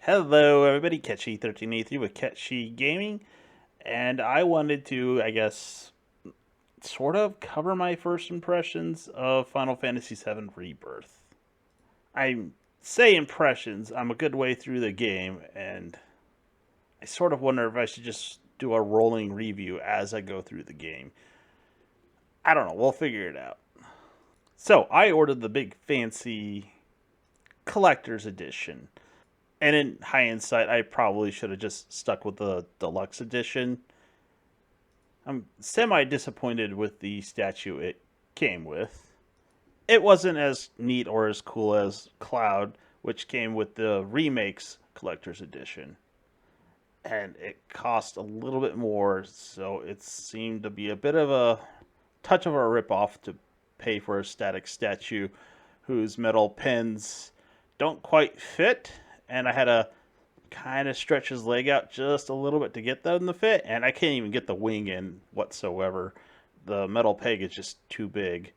Hello, everybody. Catchy1383 with Catchy Gaming, and I wanted to, I guess, sort of cover my first impressions of Final Fantasy VII Rebirth. I say impressions. I'm a good way through the game, and I sort of wonder if I should just do a rolling review as I go through the game. I don't know. We'll figure it out. So I ordered the big fancy collector's edition. And in hindsight, I probably should have just stuck with the deluxe edition. I'm semi disappointed with the statue it came with. It wasn't as neat or as cool as Cloud, which came with the remakes collector's edition. And it cost a little bit more, so it seemed to be a bit of a touch of a ripoff to pay for a static statue whose metal pins don't quite fit. And I had to kind of stretch his leg out just a little bit to get that in the fit, and I can't even get the wing in whatsoever. The metal peg is just too big.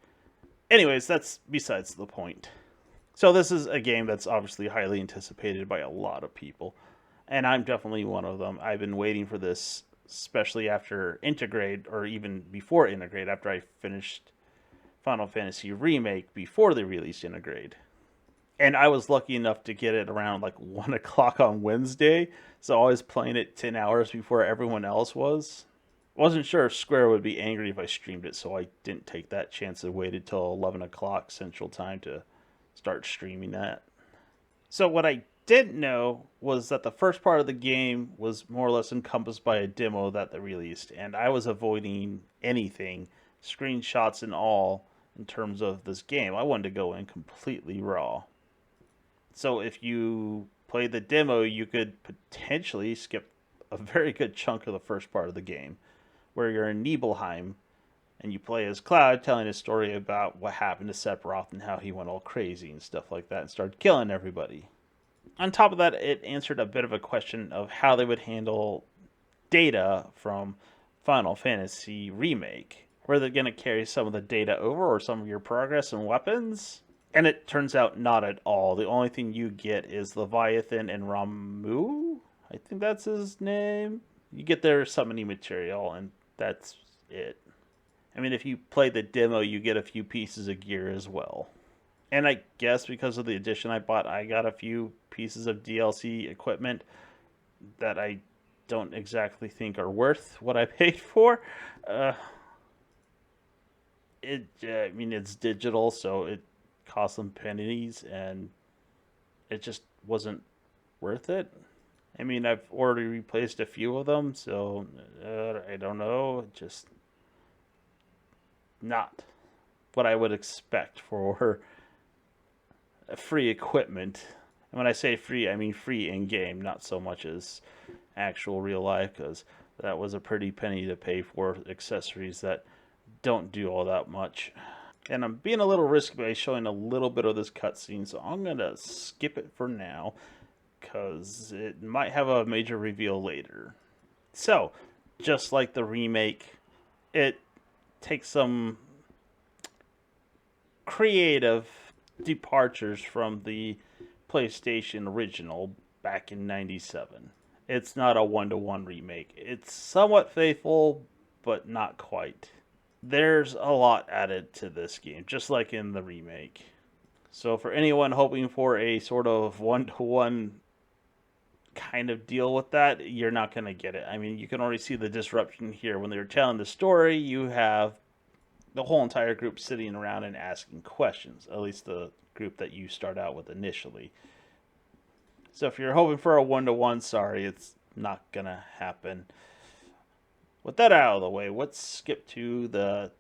Anyways, that's besides the point. So this is a game that's obviously highly anticipated by a lot of people, and I'm definitely one of them. I've been waiting for this, especially after Integrate, or even before Integrate, after I finished Final Fantasy Remake before they released Integrate. And I was lucky enough to get it around like 1 o'clock on Wednesday, so I was playing it 10 hours before everyone else was. Wasn't sure if Square would be angry if I streamed it, so I didn't take that chance and waited till 11 o'clock Central Time to start streaming that. So what I didn't know was that the first part of the game was more or less encompassed by a demo that they released, and I was avoiding anything, screenshots and all, in terms of this game. I wanted to go in completely raw. So if you play the demo, you could potentially skip a very good chunk of the first part of the game, where you're in Nibelheim and you play as Cloud, telling a story about what happened to Sephiroth and how he went all crazy and stuff like that and started killing everybody. On top of that, it answered a bit of a question of how they would handle data from Final Fantasy Remake. Were they going to carry some of the data over or some of your progress and weapons? And it turns out not at all. The only thing you get is Leviathan and Ramu. I think that's his name. You get their summoning material, and that's it. I mean, if you play the demo, you get a few pieces of gear as well. And I guess because of the edition I bought, I got a few pieces of DLC equipment that I don't exactly think are worth what I paid for. Uh, I mean, it's digital, so it cost them pennies, and it just wasn't worth it. I mean, I've already replaced a few of them, so I don't know. Just not what I would expect for free equipment. And when I say free, I mean free in game, not so much as actual real life, because that was a pretty penny to pay for accessories that don't do all that much. And I'm being a little risky by showing a little bit of this cutscene, so I'm going to skip it for now, because it might have a major reveal later. So, just like the remake, it takes some creative departures from the PlayStation original back in '97. It's not a one-to-one remake. It's somewhat faithful, but not quite. There's a lot added to this game, just like in the remake. So for anyone hoping for a sort of one-to-one kind of deal with that, you're not going to get it. I mean, you can already see the disruption here. When they're telling the story, you have the whole entire group sitting around and asking questions, at least the group that you start out with initially. So if you're hoping for a one-to-one, sorry, it's not going to happen. With that out of the way, let's skip to the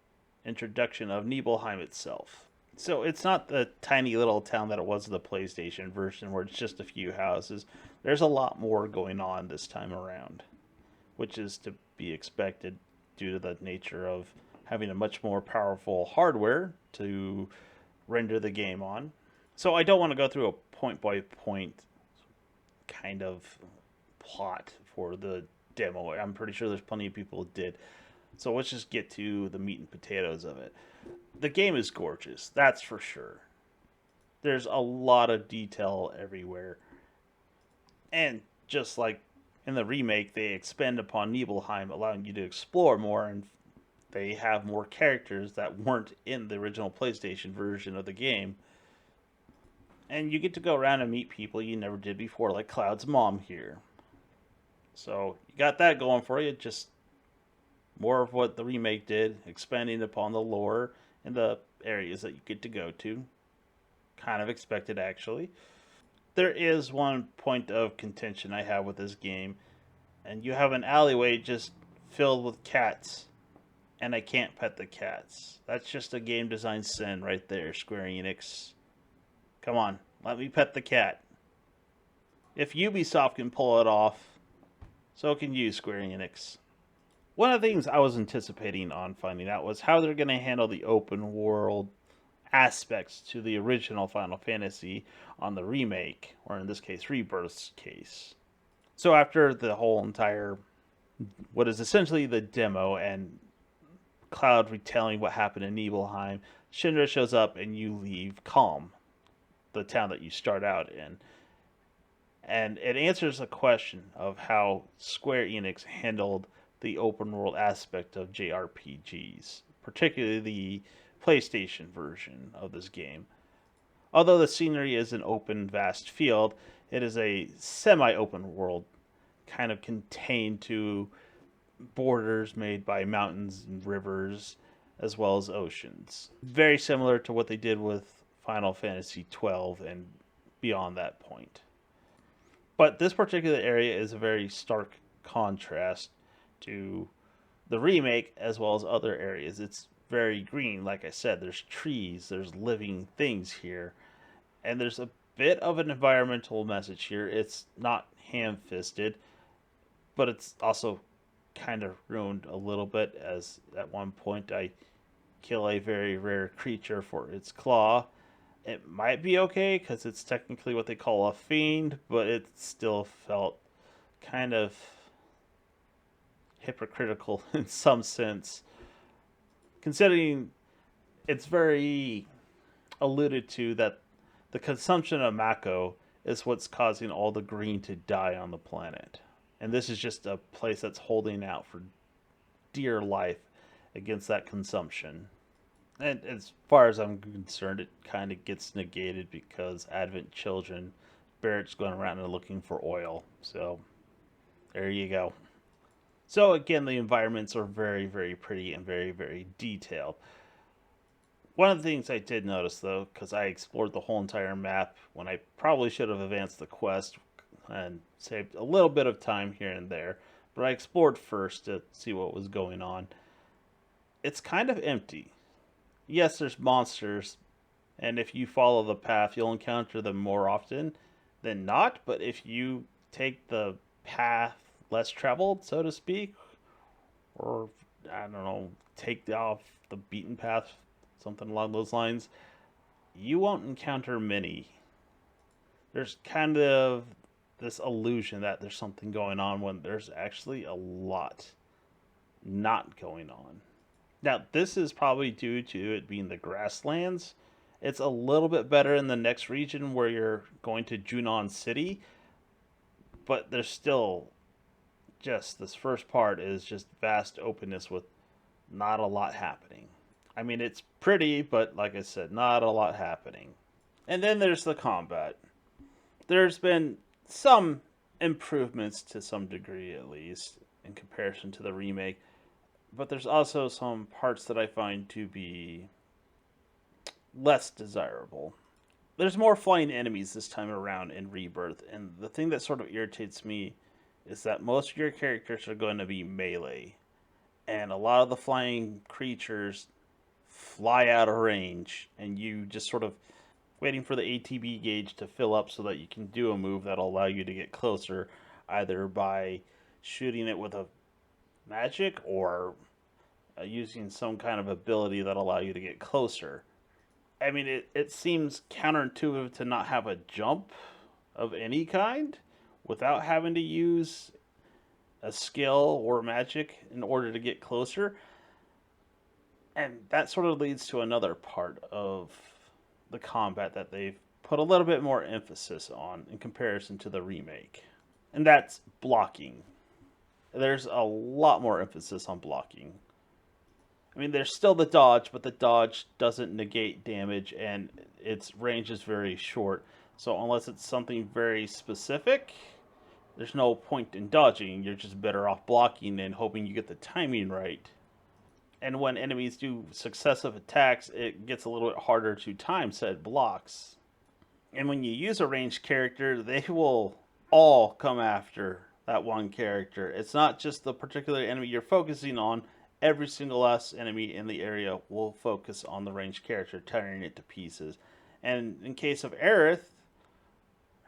introduction of Nibelheim itself. So it's not the tiny little town that it was in the PlayStation version where it's just a few houses. There's a lot more going on this time around, which is to be expected due to the nature of having a much more powerful hardware to render the game on. So I don't want to go through a point by point kind of plot for the demo. I'm pretty sure there's plenty of people who did. So let's just get to the meat and potatoes of it. The game is gorgeous, that's for sure. There's a lot of detail everywhere. And just like in the remake, they expand upon Nibelheim, allowing you to explore more, and they have more characters that weren't in the original PlayStation version of the game. And you get to go around and meet people you never did before, like Cloud's mom here. So you got that going for you. Just more of what the remake did, expanding upon the lore and the areas that you get to go to. Kind of expected, actually. There is one point of contention I have with this game, and you have an alleyway just filled with cats, and I can't pet the cats. That's just a game design sin right there, Square Enix. Come on, let me pet the cat. If Ubisoft can pull it off, so can you, Square Enix. One of the things I was anticipating on finding out was how they're going to handle the open world aspects to the original Final Fantasy on the remake, or in this case, Rebirth's case. So after the whole entire, what is essentially the demo and Cloud retelling what happened in Nibelheim, Shinra shows up and you leave Calm, the town that you start out in. And it answers a question of how Square Enix handled the open world aspect of JRPGs, particularly the PlayStation version of this game. Although the scenery is an open, vast field, it is a semi open world, kind of contained to borders made by mountains and rivers, as well as oceans. Very similar to what they did with Final Fantasy XII and beyond that point. But this particular area is a very stark contrast to the remake as well as other areas. It's very green, like I said. There's trees, there's living things here, and there's a bit of an environmental message here. It's not ham fisted, but it's also kind of ruined a little bit, as at one point I kill a very rare creature for its claw. It might be okay because it's technically what they call a fiend, but it still felt kind of hypocritical in some sense, considering it's very alluded to that the consumption of Mako is what's causing all the green to die on the planet. And this is just a place that's holding out for dear life against that consumption. And as far as I'm concerned, it kind of gets negated because Advent Children, Barrett's going around and looking for oil. So there you go. So again, the environments are very, very pretty and very, very detailed. One of the things I did notice, though, because I explored the whole entire map when I probably should have advanced the quest and saved a little bit of time here and there, but I explored first to see what was going on. It's kind of empty. Yes, there's monsters, and if you follow the path, you'll encounter them more often than not, but if you take the path less traveled, so to speak, or I don't know, take off the beaten path, something along those lines, you won't encounter many. There's kind of this illusion that there's something going on when there's actually a lot not going on. Now, this is probably due to it being the grasslands. It's a little bit better in the next region where you're going to Junon City, but there's still just this first part is just vast openness with not a lot happening. I mean, it's pretty, but like I said, not a lot happening. And then there's the combat. There's been some improvements to some degree, at least, in comparison to the remake, but there's also some parts that I find to be less desirable. There's more flying enemies this time around in Rebirth, and the thing that sort of irritates me is that most of your characters are going to be melee, and a lot of the flying creatures fly out of range, and you just sort of waiting for the ATB gauge to fill up so that you can do a move that'll allow you to get closer, either by shooting it with a magic or using some kind of ability that'll allow you to get closer. I mean, it seems counterintuitive to not have a jump of any kind without having to use a skill or magic in order to get closer. And that sort of leads to another part of the combat that they've put a little bit more emphasis on in comparison to the remake. and that's blocking. There's a lot more emphasis on blocking. I mean, there's still the dodge, but the dodge doesn't negate damage, and its range is very short. So unless it's something very specific, there's no point in dodging. You're just better off blocking and hoping you get the timing right. And when enemies do successive attacks, it gets a little bit harder to time said blocks. And when you use a ranged character, they will all come after that one character. It's not just the particular enemy you're focusing on. Every single last enemy in the area will focus on the ranged character, tearing it to pieces. And in case of Aerith,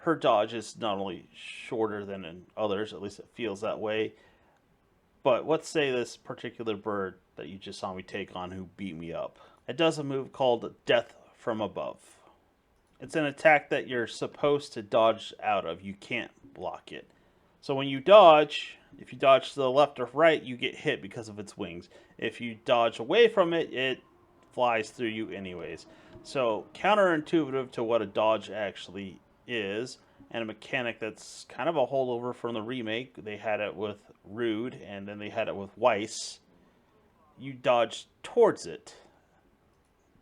her dodge is not only shorter than in others, at least it feels that way, but let's say this particular bird that you just saw me take on who beat me up. It does a move called Death from Above. It's an attack that you're supposed to dodge out of. You can't block it. So when you dodge, if you dodge to the left or right, you get hit because of its wings. If you dodge away from it, it flies through you anyways. So counterintuitive to what a dodge actually is, and a mechanic that's kind of a holdover from the remake. They had it with Rude, and then they had it with Weiss. You dodge towards it.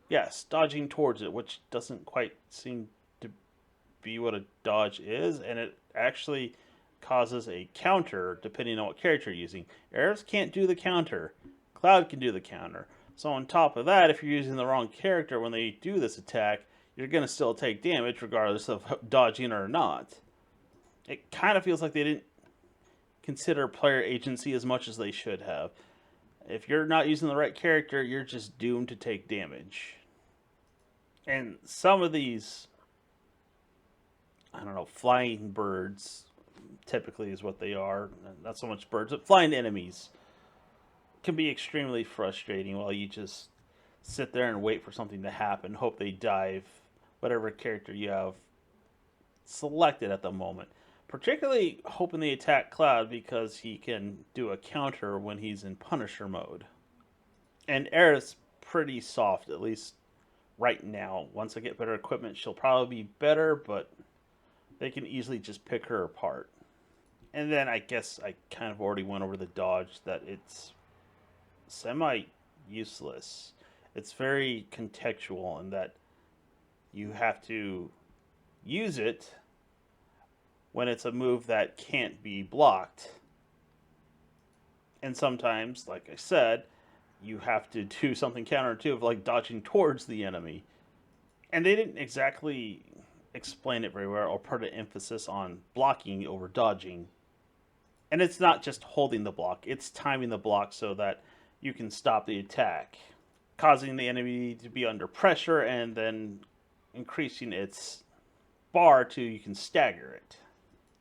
Yes, dodging towards it, which doesn't quite seem to be what a dodge is, and it actually causes a counter depending on what character you're using. Aerith can't do the counter. Cloud can do the counter. So on top of that, if you're using the wrong character when they do this attack, you're going to still take damage regardless of dodging or not. It kind of feels like they didn't consider player agency as much as they should have. If you're not using the right character, you're just doomed to take damage. And some of these, I don't know, flying birds typically is what they are. Not so much birds, but flying enemies can be extremely frustrating while you just sit there and wait for something to happen, hope they dive whatever character you have selected at the moment. Particularly hoping they attack Cloud because he can do a counter when he's in Punisher mode. And Aerith's pretty soft, at least right now. Once I get better equipment, she'll probably be better, but they can easily just pick her apart. And then I guess I kind of already went over the dodge, that it's semi-useless. It's very contextual in that you have to use it when it's a move that can't be blocked. And sometimes, like I said, you have to do something counterintuitive like dodging towards the enemy. And they didn't exactly explain it very well or put an emphasis on blocking over dodging. And it's not just holding the block, it's timing the block so that you can stop the attack, causing the enemy to be under pressure and then increasing its bar to you can stagger it.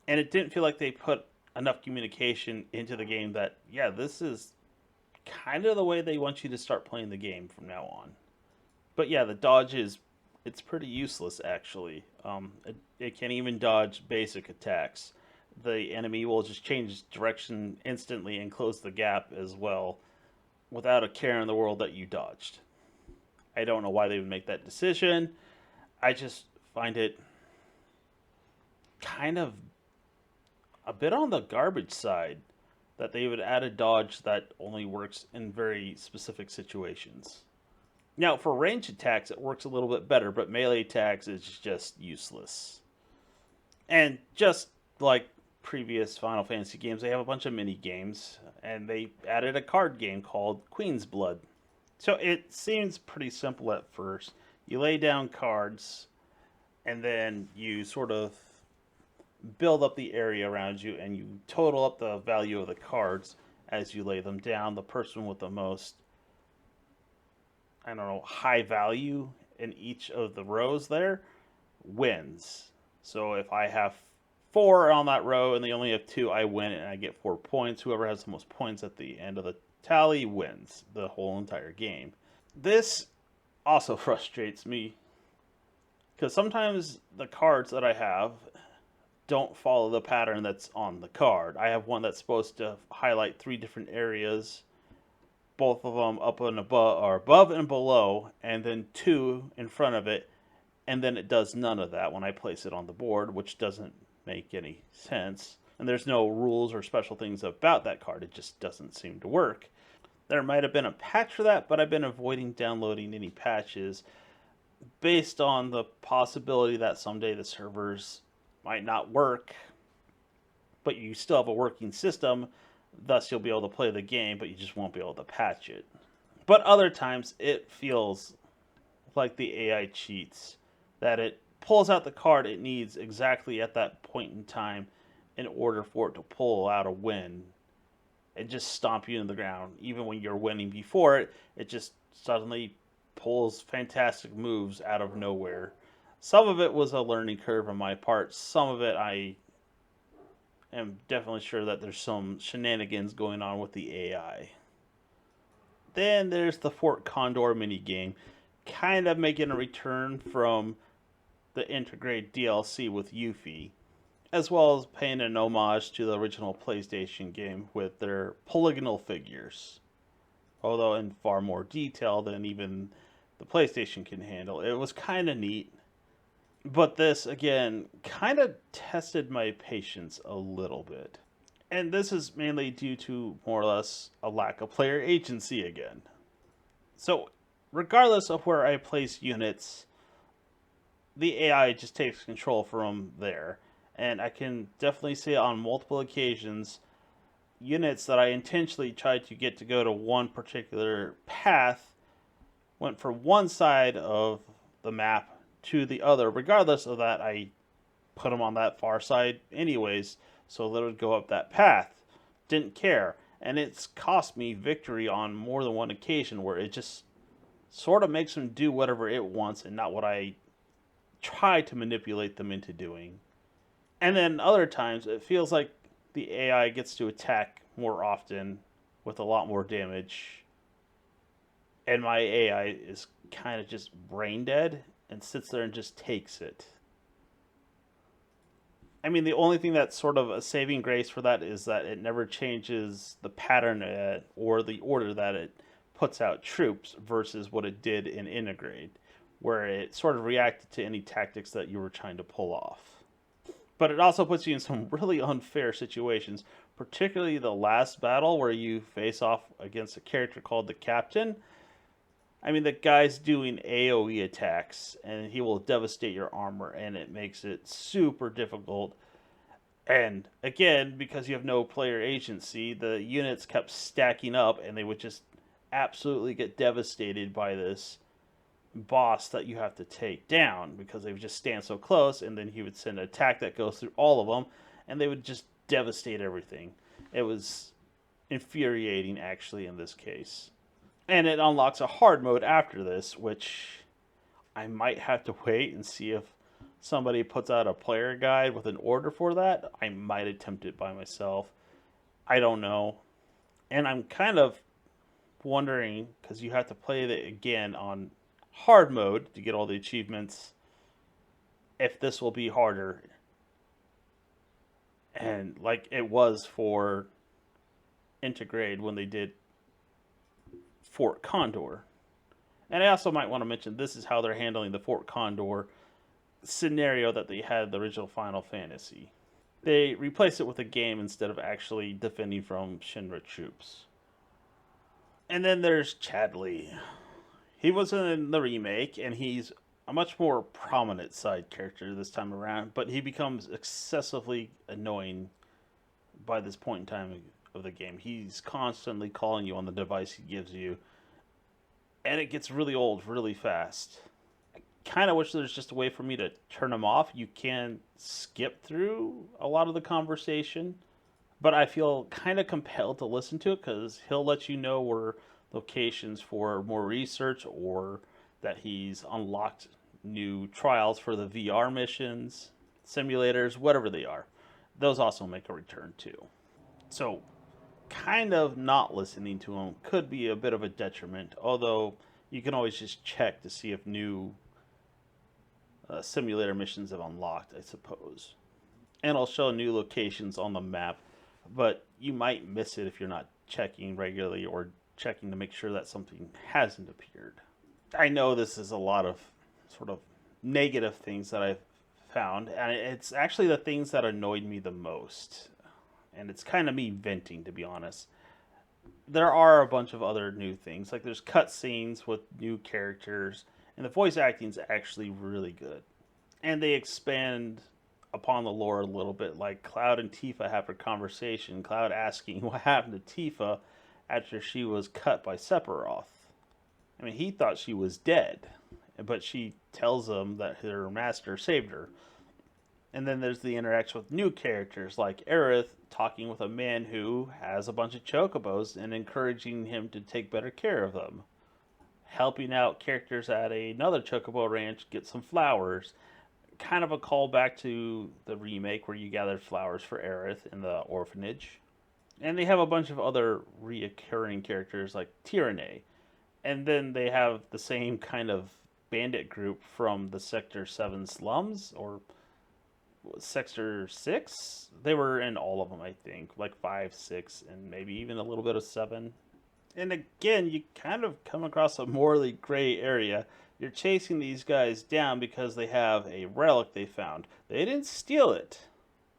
And it didn't feel like they put enough communication into the game that, yeah, this is kind of the way they want you to start playing the game from now on. But yeah, the dodge it's pretty useless actually. It can't even dodge basic attacks. The enemy will just change direction instantly and close the gap as well without a care in the world that you dodged. I don't know why they would make that decision. I just find it kind of a bit on the garbage side that they would add a dodge that only works in very specific situations. Now, for range attacks, it works a little bit better, but melee attacks is just useless. And just like previous Final Fantasy games, they have a bunch of mini games, and they added a card game called Queen's Blood. So it seems pretty simple at first. You lay down cards, and then you sort of build up the area around you, and you total up the value of the cards as you lay them down. The person with the most, I don't know, high value in each of the rows there wins. So if I have 4 on that row and they only have 2, I win and I get 4 points. Whoever has the most points at the end of the tally wins the whole entire game. This also frustrates me because sometimes the cards that I have don't follow the pattern that's on the card. I have one that's supposed to highlight 3 different areas, both of them up and above, or above and below, and then 2 in front of it, and then it does none of that when I place it on the board, which doesn't make any sense. and there's no rules or special things about that card. It just doesn't seem to work. There might have been a patch for that, but I've been avoiding downloading any patches based on the possibility that someday the servers might not work, but you still have a working system, thus you'll be able to play the game, but you just won't be able to patch it. But other times it feels like the AI cheats, that it pulls out the card it needs exactly at that point in time in order for it to pull out a win and just stomp you in the ground. Even when you're winning before it, it just suddenly pulls fantastic moves out of nowhere. Some of it was a learning curve on my part. Some of it I am definitely sure that there's some shenanigans going on with the AI. Then there's the Fort Condor minigame, kind of making a return from the Integrate DLC with Yuffie, as well as paying an homage to the original PlayStation game with their polygonal figures, although in far more detail than even the PlayStation can handle. It was kind of neat, but this, again, kind of tested my patience a little bit. And this is mainly due to more or less a lack of player agency again. So, regardless of where I place units, the AI just takes control from there. And I can definitely say on multiple occasions, units that I intentionally tried to get to go to one particular path went from one side of the map to the other. Regardless of that, I put them on that far side anyways, so they would go up that path. Didn't care. And it's cost me victory on more than one occasion where it just sort of makes them do whatever it wants and not what I try to manipulate them into doing. And then other times, it feels like the AI gets to attack more often with a lot more damage. And my AI is kind of just brain dead and sits there and just takes it. I mean, the only thing that's sort of a saving grace for that is that it never changes the pattern or the order that it puts out troops versus what it did in Integrate, where it sort of reacted to any tactics that you were trying to pull off. But it also puts you in some really unfair situations, particularly the last battle where you face off against a character called the Captain. I mean, the guy's doing AoE attacks, and he will devastate your armor, and it makes it super difficult. And again, because you have no player agency, the units kept stacking up, and they would just absolutely get devastated by this boss that you have to take down because they would just stand so close, and then he would send an attack that goes through all of them, and they would just devastate everything. It was infuriating, actually, in this case. And it unlocks a hard mode after this, which I might have to wait and see if somebody puts out a player guide with an order for that. I might attempt it by myself. I don't know. And I'm kind of wondering, because you have to play it again on hard mode to get all the achievements, if this will be harder. And like it was for Integrate when they did Fort Condor. And I also might want to mention this is how they're handling the Fort Condor scenario that they had in the original Final Fantasy. They replaced it with a game instead of actually defending from Shinra troops. And then there's Chadley. He was in the remake, and he's a much more prominent side character this time around, but he becomes excessively annoying by this point in time of the game. He's constantly calling you on the device he gives you, and it gets really old really fast. I kind of wish there's just a way for me to turn him off. You can skip through a lot of the conversation, but I feel kind of compelled to listen to it because he'll let you know where locations for more research or that he's unlocked new trials for the VR missions, simulators, whatever they are. Those also make a return too. So kind of not listening to him could be a bit of a detriment, although you can always just check to see if new simulator missions have unlocked, I suppose. And I'll show new locations on the map, but you might miss it if you're not checking regularly or checking to make sure that something hasn't appeared. I know this is a lot of sort of negative things that I've found, and it's actually the things that annoyed me the most. and it's kind of me venting, to be honest. There are a bunch of other new things, like there's cutscenes with new characters, and the voice acting is actually really good. And they expand upon the lore a little bit, like Cloud and Tifa have a conversation. Cloud asking what happened to Tifa after she was cut by Sephiroth. I mean, he thought she was dead, but she tells him that her master saved her. And then there's the interaction with new characters like Aerith talking with a man who has a bunch of chocobos and encouraging him to take better care of them. Helping out characters at another chocobo ranch get some flowers. Kind of a callback to the remake where you gathered flowers for Aerith in the orphanage. And they have a bunch of other reoccurring characters like Tyranny. And then they have the same kind of bandit group from the Sector 7 slums, or Sector 6. They were in all of them, I think, like 5, 6, and maybe even a little bit of 7. And again, you kind of come across a morally gray area. You're chasing these guys down because they have a relic they found. They didn't steal it,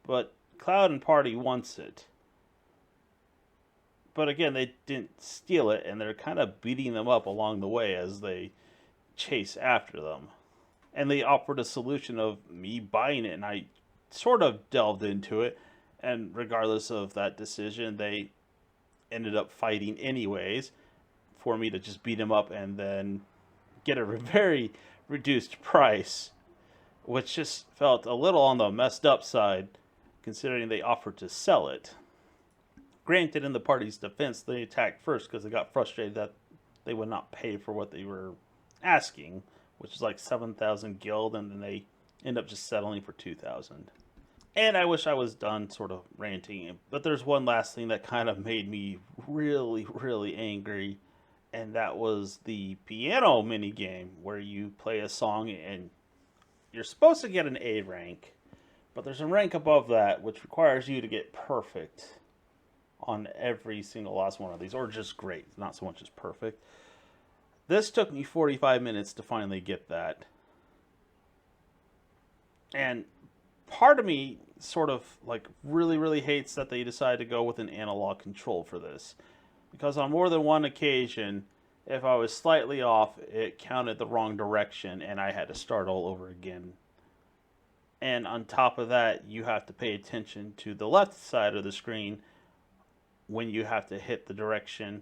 but Cloud and Party wants it. But again, they didn't steal it, and they're kind of beating them up along the way as they chase after them. And they offered a solution of me buying it, and I sort of delved into it. And regardless of that decision, they ended up fighting anyways for me to just beat them up and then get a very reduced price, which just felt a little on the messed up side considering they offered to sell it. Granted, in the party's defense, they attacked first because they got frustrated that they would not pay for what they were asking, which is like 7,000 guild, and then they end up just settling for 2,000. And I wish I was done sort of ranting, but there's one last thing that kind of made me really, really angry, and that was the piano mini game where you play a song and you're supposed to get an A rank, but there's a rank above that which requires you to get perfect on every single last one of these, or just great, not so much as perfect. This took me 45 minutes to finally get that. And part of me sort of like really, really hates that they decided to go with an analog control for this. Because on more than one occasion, if I was slightly off, it counted the wrong direction and I had to start all over again. And on top of that, you have to pay attention to the left side of the screen when you have to hit the direction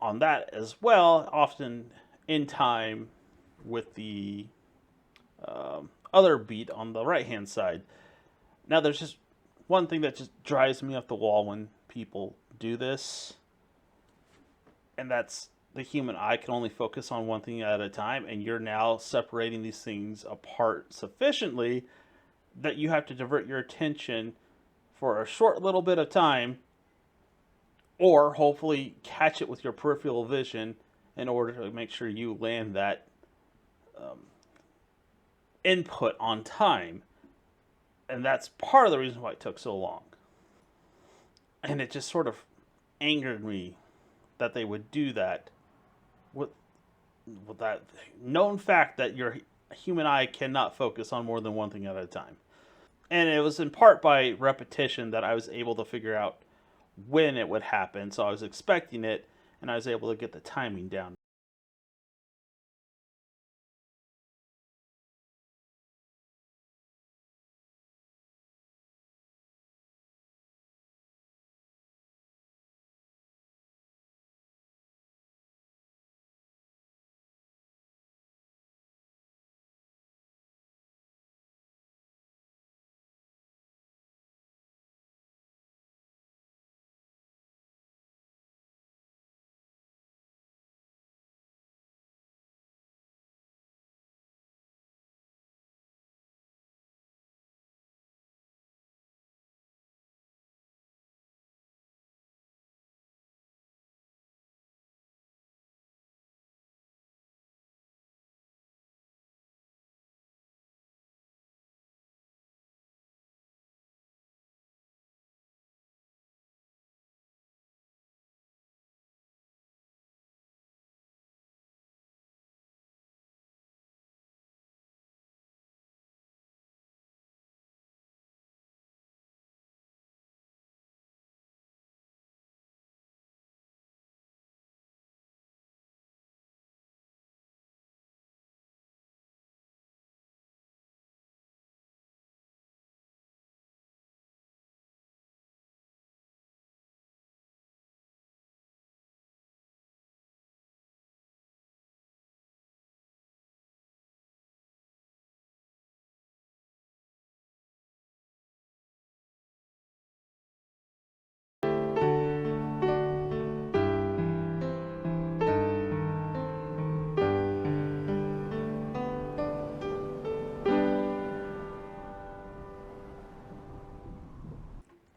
on that as well, often in time with the other beat on the right hand side. Now, there's just one thing that just drives me up the wall when people do this, and that's the human eye can only focus on one thing at a time, and you're now separating these things apart sufficiently that you have to divert your attention for a short little bit of time, or hopefully catch it with your peripheral vision in order to make sure you land that input on time. And that's part of the reason why it took so long. And it just sort of angered me that they would do that with that known fact that your human eye cannot focus on more than one thing at a time. And it was in part by repetition that I was able to figure out when it would happen. So I was expecting it, and I was able to get the timing down.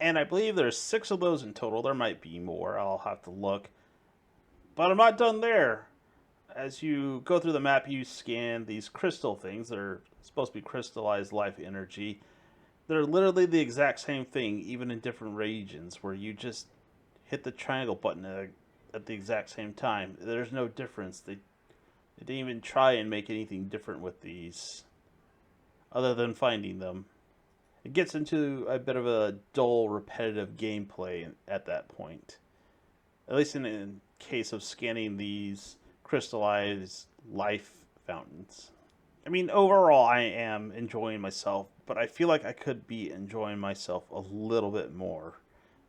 And I believe there's 6 of those in total. There might be more. I'll have to look. But I'm not done there. As you go through the map, you scan these crystal things. They're supposed to be crystallized life energy. They're literally the exact same thing, even in different regions, where you just hit the triangle button at the exact same time. There's no difference. They didn't even try and make anything different with these, other than finding them. It gets into a bit of a dull, repetitive gameplay at that point. At least in case of scanning these crystallized life fountains. I mean, overall, I am enjoying myself, but I feel like I could be enjoying myself a little bit more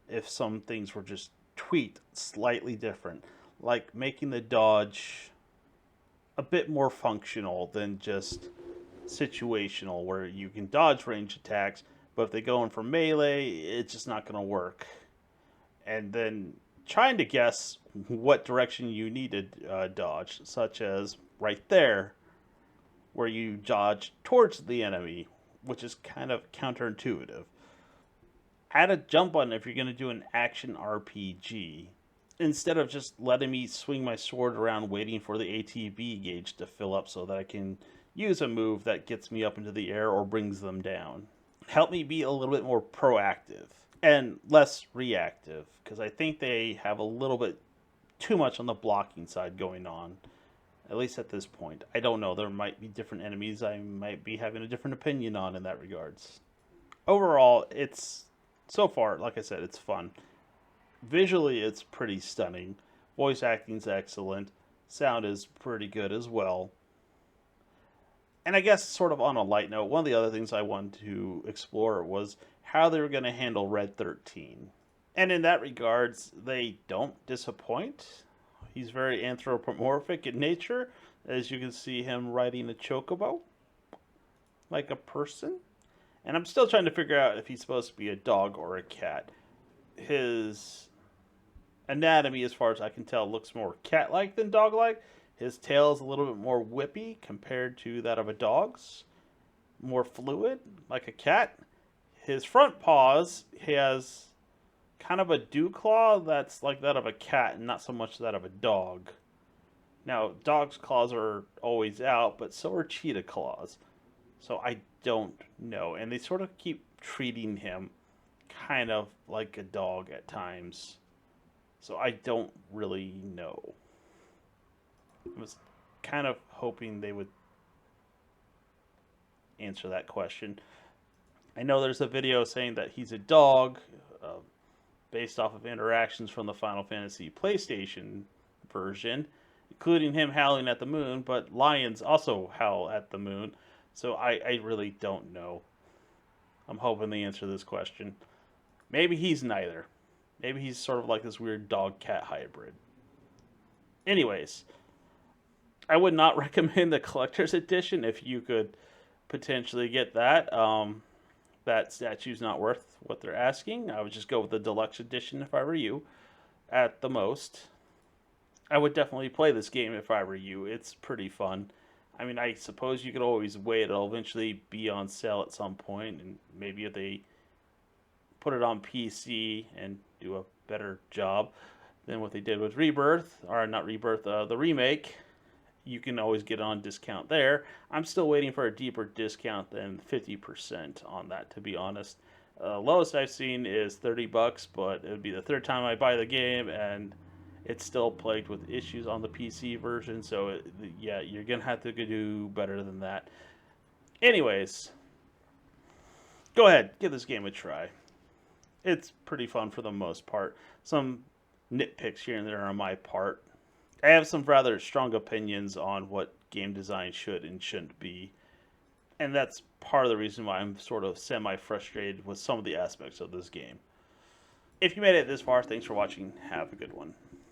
if some things were just tweaked slightly different, like making the dodge a bit more functional than just situational, where you can dodge range attacks, but if they go in for melee, it's just not going to work. And then trying to guess what direction you need to dodge, such as right there, where you dodge towards the enemy, which is kind of counterintuitive. Add a jump button if you're going to do an action RPG, instead of just letting me swing my sword around waiting for the ATB gauge to fill up so that I can use a move that gets me up into the air or brings them down. Help me be a little bit more proactive and less reactive, because I think they have a little bit too much on the blocking side going on, at least at this point. I don't know, there might be different enemies I might be having a different opinion on in that regards. Overall, it's, so far, like I said, it's fun. Visually, it's pretty stunning. Voice acting's excellent. Sound is pretty good as well. And I guess, sort of on a light note, one of the other things I wanted to explore was how they were going to handle Red 13. And in that regards, they don't disappoint. He's very anthropomorphic in nature, as you can see him riding a chocobo, like a person. And I'm still trying to figure out if he's supposed to be a dog or a cat. His anatomy, as far as I can tell, looks more cat-like than dog-like. His tail is a little bit more whippy compared to that of a dog's. More fluid, like a cat. His front paws, he has kind of a dew claw that's like that of a cat and not so much that of a dog. Now, dog's claws are always out, but so are cheetah claws. So I don't know. And they sort of keep treating him kind of like a dog at times. So I don't really know. I was kind of hoping they would answer that question. I know there's a video saying that he's a dog, based off of interactions from the Final Fantasy PlayStation version, including him howling at the moon, but lions also howl at the moon. So I really don't know. I'm hoping they answer this question. Maybe he's neither. Maybe he's sort of like this weird dog-cat hybrid. Anyways, I would not recommend the collector's edition if you could potentially get that. That statue's not worth what they're asking. I would just go with the deluxe edition if I were you, at the most. I would definitely play this game if I were you. It's pretty fun. I mean, I suppose you could always wait. It'll eventually be on sale at some point, and maybe if they put it on PC and do a better job than what they did with Rebirth, or not Rebirth, the remake, you can always get on discount there. I'm still waiting for a deeper discount than 50% on that, to be honest. Lowest I've seen is $30, but it would be the third time I buy the game, and it's still plagued with issues on the PC version, so yeah, you're going to have to do better than that. Anyways, go ahead, give this game a try. It's pretty fun for the most part. Some nitpicks here and there on my part. I have some rather strong opinions on what game design should and shouldn't be, and that's part of the reason why I'm sort of semi-frustrated with some of the aspects of this game. If you made it this far, thanks for watching. Have a good one.